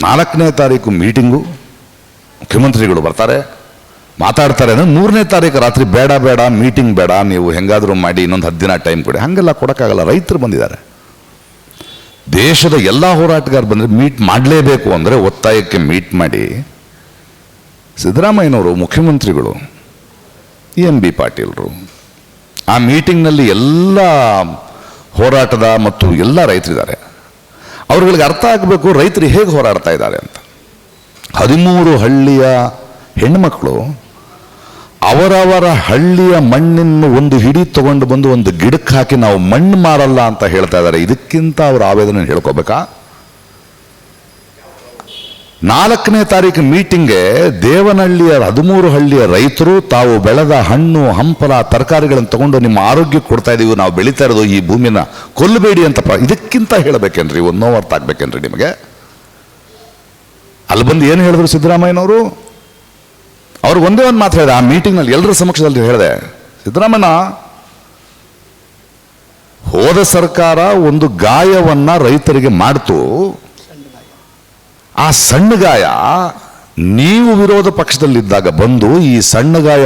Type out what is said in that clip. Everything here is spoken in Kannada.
4ನೇ ತಾರೀಕು ಮೀಟಿಂಗು, ಮುಖ್ಯಮಂತ್ರಿಗಳು ಬರ್ತಾರೆ, ಮಾತಾಡ್ತಾರೆ. ಅಂದರೆ 3ನೇ ತಾರೀಕು ರಾತ್ರಿ ಬೇಡ ಬೇಡ ಮೀಟಿಂಗ್ ಬೇಡ, ನೀವು ಹೆಂಗಾದರೂ ಮಾಡಿ ಇನ್ನೊಂದು 10 ದಿನ ಟೈಮ್ ಕೊಡಿ. ಹಾಗೆಲ್ಲ ಕೊಡೋಕ್ಕಾಗಲ್ಲ. ರೈತರು ಬಂದಿದ್ದಾರೆ, ದೇಶದ ಎಲ್ಲ ಹೋರಾಟಗಾರರು ಬಂದರೆ ಮೀಟ್ ಮಾಡಲೇಬೇಕು ಅಂದರೆ ಒತ್ತಾಯಕ್ಕೆ ಮೀಟ್ ಮಾಡಿ ಸಿದ್ದರಾಮಯ್ಯನವರು, ಮುಖ್ಯಮಂತ್ರಿಗಳು, EMB ಪಾಟೀಲರು ಆ ಮೀಟಿಂಗ್ನಲ್ಲಿ ಎಲ್ಲ ಹೋರಾಟದ ಮತ್ತು ಎಲ್ಲ ರೈತರಿದ್ದಾರೆ. ಅವ್ರುಗಳಿಗೆ ಅರ್ಥ ಆಗಬೇಕು ರೈತರು ಹೇಗೆ ಹೋರಾಡ್ತಾ ಇದ್ದಾರೆ ಅಂತ. 13 ಹಳ್ಳಿಯ ಹೆಣ್ಮಕ್ಳು ಅವರವರ ಹಳ್ಳಿಯ ಮಣ್ಣನ್ನು ಒಂದು ಹಿಡಿ ತಗೊಂಡು ಬಂದು ಒಂದು ಗಿಡಕ್ಕೆ ಹಾಕಿ ನಾವು ಮಣ್ಣು ಮಾರಲ್ಲ ಅಂತ ಹೇಳ್ತಾ ಇದ್ದಾರೆ. ಇದಕ್ಕಿಂತ ಅವರ ಆವೇದನೆ ಹೇಳ್ಕೋಬೇಕಾ? 4ನೇ ತಾರೀಕು ಮೀಟಿಂಗ್ಗೆ ದೇವನಹಳ್ಳಿಯ 13 ಹಳ್ಳಿಯ ರೈತರು ತಾವು ಬೆಳೆದ ಹಣ್ಣು ಹಂಪಲ ತರಕಾರಿಗಳನ್ನು ತಗೊಂಡು ನಿಮ್ಮ ಆರೋಗ್ಯಕ್ಕೆ ಕೊಡ್ತಾ ಇದೀವಿ, ನಾವು ಬೆಳೀತಾ ಇರೋದು ಈ ಭೂಮಿನ ಕೊಲ್ಲಬೇಡಿ ಅಂತ. ಇದಕ್ಕಿಂತ ಹೇಳಬೇಕೇನ್ರಿ? ಒಂದು ನೋವು ಅರ್ಥ ಆಗ್ಬೇಕೇನ್ರಿ ನಿಮಗೆ? ಅಲ್ಲಿ ಬಂದು ಏನು ಹೇಳಿದ್ರು ಸಿದ್ದರಾಮಯ್ಯನವರು? ಅವ್ರಿಗೆ ಒಂದೇ ಒಂದು ಮಾತು ಹೇಳಿದೆ ಆ ಮೀಟಿಂಗ್ನಲ್ಲಿ, ಎಲ್ಲರ ಸಮಕ್ಷದಲ್ಲಿ ಹೇಳಿದೆ, ಸಿದ್ದರಾಮಯ್ಯ, ಹೋದ ಸರ್ಕಾರ ಒಂದು ಗಾಯವನ್ನ ರೈತರಿಗೆ ಮಾಡ್ತು, ಆ ಸಣ್ಣ ಗಾಯ ನೀವು ವಿರೋಧ ಪಕ್ಷದಲ್ಲಿದ್ದಾಗ ಬಂದು ಈ ಸಣ್ಣ ಗಾಯ